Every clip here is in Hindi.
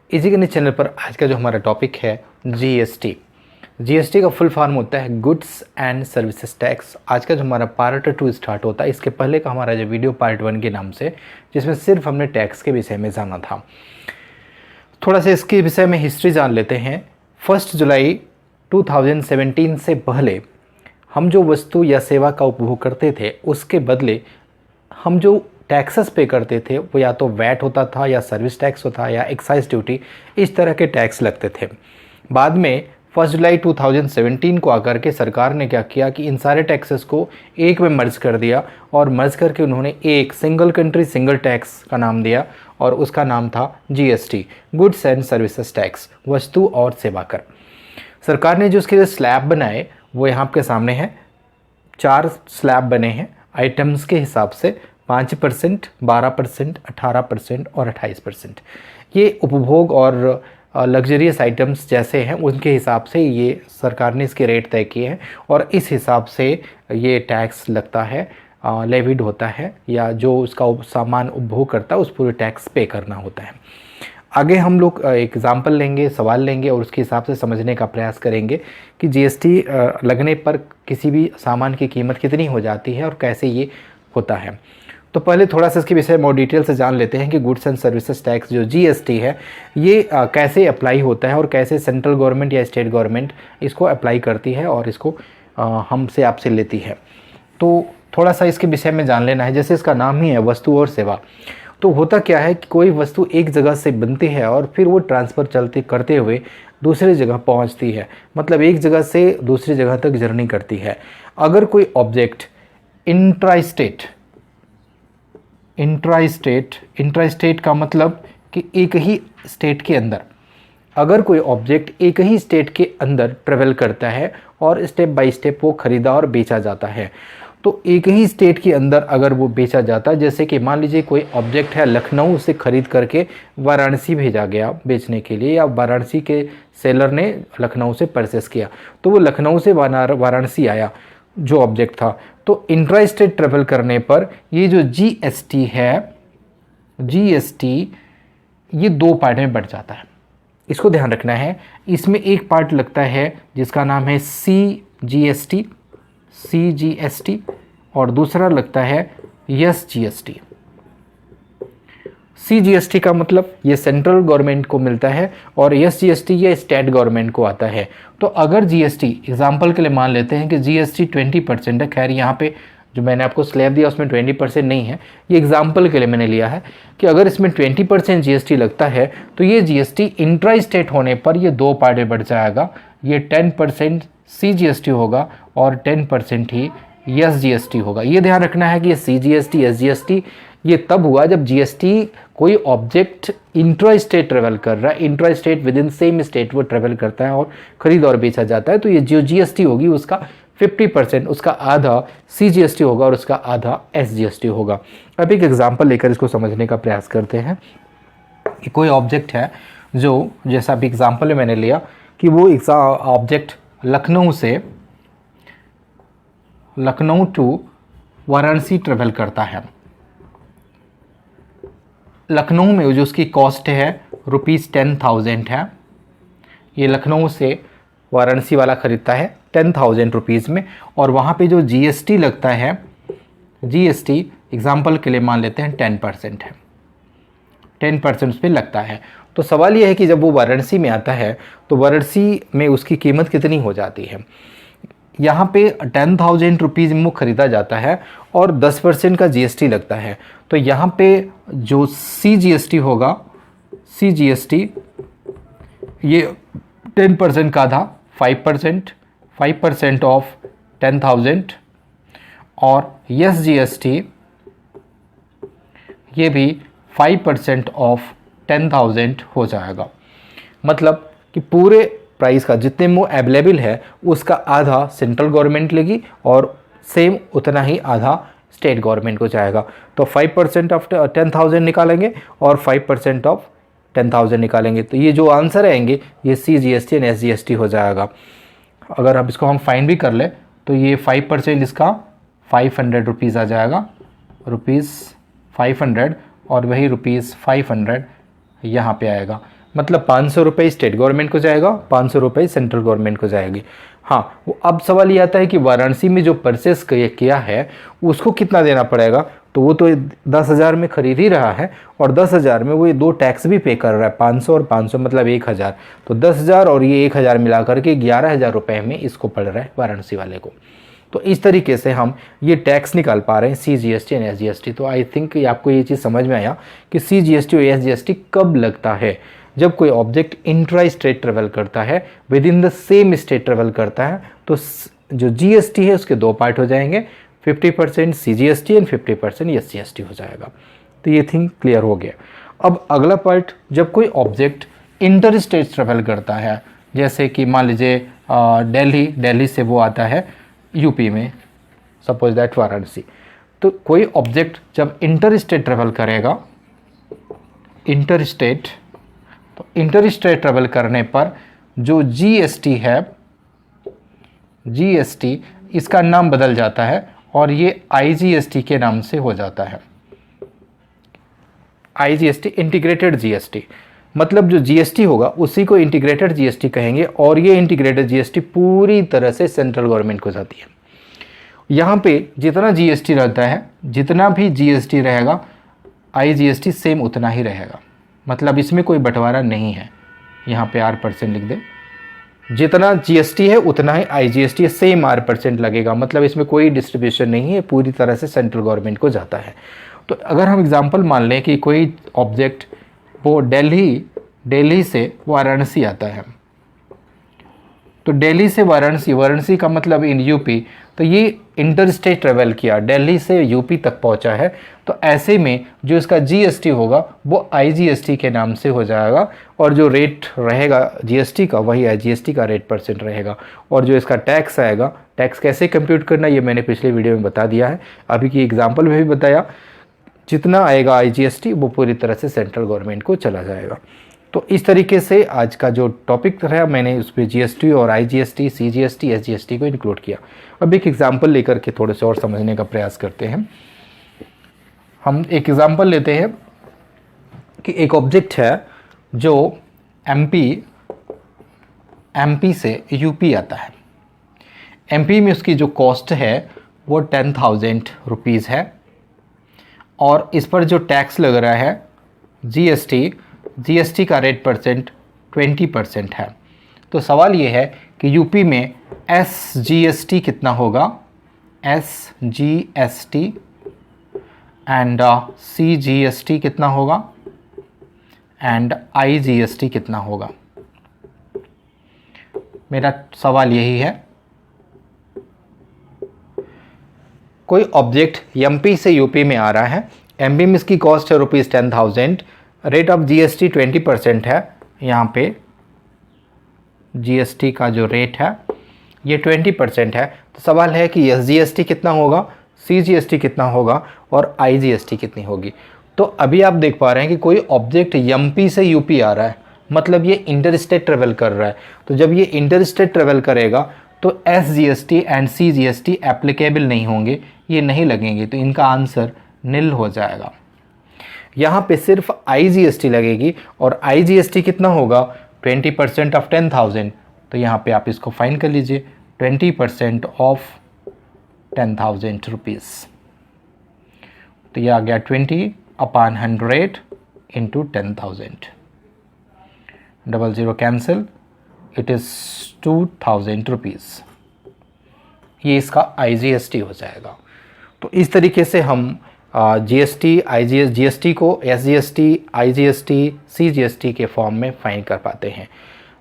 इसी के चैनल पर आज का जो हमारा टॉपिक है जीएसटी। जीएसटी का फुल फॉर्म होता है गुड्स एंड सर्विसेज टैक्स। आज का जो हमारा पार्ट 2 स्टार्ट होता है, इसके पहले का हमारा जो वीडियो पार्ट 1 के नाम से, जिसमें सिर्फ हमने टैक्स के विषय में जाना था। थोड़ा सा इसके विषय में हिस्ट्री जान लेते हैं। 1 जुलाई 2017 से पहले हम जो वस्तु या सेवा का उपभोग करते थे, उसके बदले हम जो टैक्सेस पे करते थे वो या तो वैट होता था या सर्विस टैक्स होता या एक्साइज ड्यूटी, इस तरह के टैक्स लगते थे। बाद में 1 जुलाई 2017 को आकर के सरकार ने क्या किया कि इन सारे टैक्सेस को एक में मर्ज कर दिया और मर्ज करके उन्होंने एक सिंगल कंट्री सिंगल टैक्स का नाम दिया और उसका नाम था GST, goods and services tax, वस्तु और सेवा कर। सरकार ने जो उसके लिए स्लैब बनाए वो यहाँ आपके सामने हैं। 4 स्लैब बने हैं आइटम्स के हिसाब से, 5%, 12%, 18% और 28%। ये उपभोग और लग्जरियस आइटम्स जैसे हैं उनके हिसाब से ये सरकार ने इसके रेट तय किए हैं और इस हिसाब से ये टैक्स लगता है, लेविड होता है, या जो उसका सामान उपभोग करता है उस पूरे टैक्स पे करना होता है। आगे हम लोग एग्जाम्पल लेंगे, सवाल लेंगे और उसके हिसाब से समझने का प्रयास करेंगे कि जीएसटी लगने पर किसी भी सामान की कीमत कितनी हो जाती है और कैसे ये होता है। तो पहले थोड़ा सा इसके विषय में और डिटेल से जान लेते हैं कि गुड्स एंड सर्विसेज टैक्स जो जीएसटी है ये कैसे अप्लाई होता है और कैसे सेंट्रल गवर्नमेंट या स्टेट गवर्नमेंट इसको अप्लाई करती है और इसको हमसे आपसे लेती है। तो थोड़ा सा इसके विषय में जान लेना है। जैसे इसका नाम ही है वस्तु और सेवा, तो होता क्या है कि कोई वस्तु एक जगह से बनती है और फिर वो ट्रांसफ़र चलते करते हुए दूसरी जगह पहुंचती है, मतलब एक जगह से दूसरी जगह तक जर्नी करती है। अगर कोई ऑब्जेक्ट इंट्रास्टेट का मतलब कि एक ही स्टेट के अंदर, अगर कोई ऑब्जेक्ट एक ही स्टेट के अंदर ट्रेवल करता है और स्टेप बाय स्टेप वो खरीदा और बेचा जाता है, तो एक ही स्टेट के अंदर अगर वो बेचा जाता है, जैसे कि मान लीजिए कोई ऑब्जेक्ट है लखनऊ से ख़रीद करके वाराणसी भेजा गया बेचने के लिए, या वाराणसी के सेलर ने लखनऊ से परचेस किया, तो वो लखनऊ से वाराणसी आया जो ऑब्जेक्ट था। तो इंट्रा स्टेट ट्रेवल करने पर ये जो जीएसटी है, जीएसटी ये 2 पार्ट में बढ़ जाता है। इसको ध्यान रखना है। इसमें एक पार्ट लगता है जिसका नाम है सीजीएसटी और दूसरा लगता है एसजीएसटी। सीजीएसटी का मतलब ये सेंट्रल गवर्नमेंट को मिलता है और एसजीएसटी ये स्टेट गवर्नमेंट को आता है। तो अगर जीएसटी एग्जांपल के लिए मान लेते हैं कि जीएसटी 20% है, खैर यहाँ पे जो मैंने आपको स्लैब दिया उसमें 20% नहीं है, ये एग्जांपल के लिए मैंने लिया है कि अगर इसमें 20% जीएसटी लगता है तो ये जीएसटी इंट्रा स्टेट होने पर ये 2 पार्ट में बढ़ जाएगा। ये 10% सीजीएसटी होगा और 10% ही एसजीएसटी होगा। ये ध्यान रखना है कि ये सीजीएसटी एसजीएसटी ये तब हुआ जब जीएसटी कोई ऑब्जेक्ट इंट्रा स्टेट ट्रेवल कर रहा है, intra state with in same state वो ट्रेवल करता है और खरीद और बेचा जाता है, तो ये जो जीएसटी होगी उसका 50%, उसका आधा सीजीएसटी होगा और उसका आधा एसजीएसटी होगा। अब एक एग्जांपल लेकर इसको समझने का प्रयास करते हैं कि कोई ऑब्जेक्ट है जो, जैसा अभी एग्जांपल में मैंने लिया कि वो object Lucknow to Varanasi travel करता है। लखनऊ में जो उसकी कॉस्ट है ₹10,000 है, ये लखनऊ से वाराणसी वाला ख़रीदता है 10,000 रुपीज़ में, और वहाँ पे जो जीएसटी लगता है, जीएसटी एग्जांपल के लिए मान लेते हैं 10% है, 10% उस पर लगता है। तो सवाल ये है कि जब वो वाराणसी में आता है तो वाराणसी में उसकी कीमत कितनी हो जाती है। यहाँ पे 10,000 रुपीज़ में वो ख़रीदा जाता है और 10% का जीएसटी लगता है। तो यहाँ पे जो सीजीएसटी होगा, सीजीएसटी ये 10% का आधा 5% ऑफ 10,000, और एसजीएसटी ये भी 5% ऑफ 10,000 हो जाएगा। मतलब कि पूरे प्राइस का जितने में अवेलेबल है उसका आधा सेंट्रल गवर्नमेंट लेगी और सेम उतना ही आधा स्टेट गवर्नमेंट को जाएगा। तो 5% ऑफ 10,000 निकालेंगे और 5% ऑफ 10,000 निकालेंगे, तो ये जो आंसर आएंगे ये सीजीएसटी एंड एसजीएसटी हो जाएगा। अगर अब इसको हम फाइन भी कर ले तो ये 5% इसका 500 रुपीज़ आ जाएगा, ₹500, और वही ₹500 यहाँ पे आएगा। मतलब 500 रुपये स्टेट गवर्नमेंट को जाएगा, 500 रुपये सेंट्रल गवर्नमेंट को जाएगी। हाँ, वो अब सवाल ये आता है कि वाराणसी में जो परचेस किया है उसको कितना देना पड़ेगा। तो वो तो 10,000 में खरीद ही रहा है और 10,000 में वो ये 2 टैक्स भी पे कर रहा है, 500 और 500 मतलब 1,000। तो 10,000 और ये 1,000 मिला करके 11,000 रुपये में इसको पड़ रहा है वाराणसी वाले को। तो इस तरीके से हम ये टैक्स निकाल पा रहे हैं CGST एंड SGST। तो आई थिंक आपको ये चीज़ समझ में आया कि CGST और SGST कब लगता है। जब कोई ऑब्जेक्ट इंट्रा स्टेट ट्रेवल करता है, with in the same state travel करता है, तो जो GST है उसके 2 पार्ट हो जाएंगे, 50% CGST एंड 50% SGST हो जाएगा। तो ये थिंग क्लियर हो गया। अब अगला पार्ट, जब कोई ऑब्जेक्ट इंटर स्टेट ट्रेवल करता है, जैसे कि मान लीजिए दिल्ली से वो आता है यूपी में, सपोज दैट वाराणसी। तो कोई ऑब्जेक्ट जब इंटर स्टेट ट्रेवल करेगा, इंटर स्टेट ट्रेवल करने पर जो GST है, GST इसका नाम बदल जाता है और ये IGST के नाम से हो जाता है। IGST इंटीग्रेटेड GST, मतलब जो GST होगा उसी को इंटीग्रेटेड GST कहेंगे और ये इंटीग्रेटेड GST पूरी तरह से सेंट्रल गवर्नमेंट को जाती है। यहाँ पे जितना GST रहता है, जितना भी GST रहेगा, IGST सेम उतना ही रहेगा। मतलब इसमें कोई बंटवारा नहीं है। यहाँ पे R% लिख दे, जितना GST है उतना ही IGST सेम R% लगेगा। मतलब इसमें कोई डिस्ट्रीब्यूशन नहीं है, पूरी तरह से सेंट्रल गवर्नमेंट को जाता है। तो अगर हम एग्जांपल मान लें कि कोई ऑब्जेक्ट वो दिल्ली से वाराणसी आता है, तो दिल्ली से वाराणसी का मतलब इन यूपी, तो ये इंटर स्टेट ट्रेवल किया, दिल्ली से यूपी तक पहुंचा है। तो ऐसे में जो इसका GST होगा वो IGST के नाम से हो जाएगा और जो रेट रहेगा GST का वही IGST का रेट % रहेगा। और जो इसका टैक्स आएगा, टैक्स कैसे कंप्यूट करना ये मैंने पिछले वीडियो में बता दिया है, अभी की एग्जाम्पल में भी बताया। जितना आएगा IGST वो पूरी तरह से सेंट्रल गवर्नमेंट को चला जाएगा। तो इस तरीके से आज का जो टॉपिक रहा मैंने उस पर GST और IGST, CGST, SGST को इंक्लूड किया। अब एक एग्जांपल लेकर के थोड़े से और समझने का प्रयास करते हैं। हम एक एग्जांपल लेते हैं कि एक ऑब्जेक्ट है जो MP से यूपी आता है। MP में उसकी जो कॉस्ट है वो 10,000 रुपीज़ है और इस पर जो टैक्स लग रहा है GST का रेट % 20% है। तो सवाल ये है कि यूपी में SGST कितना होगा, SGST एंड CGST कितना होगा एंड IGST कितना होगा। मेरा सवाल यही है, कोई ऑब्जेक्ट MP से यूपी में आ रहा है, MP में इसकी कॉस्ट है ₹10,000, रेट ऑफ GST 20% है। यहाँ पे GST का जो रेट है ये 20% है। तो सवाल है कि SGST कितना होगा, CGST कितना होगा और IGST कितनी होगी। तो अभी आप देख पा रहे हैं कि कोई ऑब्जेक्ट MP से यूपी आ रहा है, मतलब ये इंटर स्टेट ट्रेवल कर रहा है। तो जब ये इंटर स्टेट ट्रेवल करेगा तो SGST एंड CGST एप्लीकेबल नहीं होंगे, ये नहीं लगेंगे। तो इनका आंसर निल हो जाएगा। यहाँ पे सिर्फ IGST लगेगी और IGST कितना होगा, 20% ऑफ 10,000। तो यहाँ पे आप इसको फाइन कर लीजिए, 20% ऑफ 10,000 रुपीज़। तो ये आ गया 20/100 into 10,000। 00 cancel, it is 2,000 rupees. ये इसका IGST हो जाएगा। तो इस तरीके से हम GST को SGST, IGST, CGST के फॉर्म में फाइन कर पाते हैं।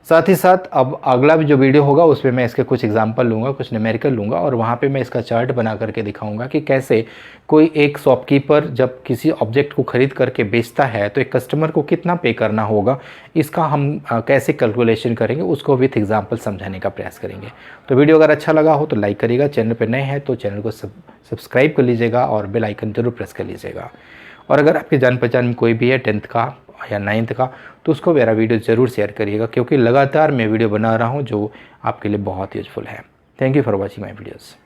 साथ ही साथ अब अगला भी जो वीडियो होगा उसमें मैं इसके कुछ एग्जांपल लूँगा, कुछ न्यूमेरिकल लूँगा और वहाँ पे मैं इसका चार्ट बना करके दिखाऊंगा कि कैसे कोई एक शॉपकीपर जब किसी ऑब्जेक्ट को ख़रीद करके बेचता है तो एक कस्टमर को कितना पे करना होगा, इसका हम कैसे कैलकुलेशन करेंगे उसको विथ एग्जाम्पल समझाने का प्रयास करेंगे। तो वीडियो अगर अच्छा लगा हो तो लाइक करिएगा, चैनल पर नए हैं तो चैनल को सब्सक्राइब कर लीजिएगा और बेल आइकन जरूर प्रेस कर लीजिएगा। और अगर आपके जान पहचान में कोई भी है 10th का या 9th का तो उसको मेरा वीडियो ज़रूर शेयर करिएगा, क्योंकि लगातार मैं वीडियो बना रहा हूँ जो आपके लिए बहुत यूज़फुल है। Thank you for watching my videos.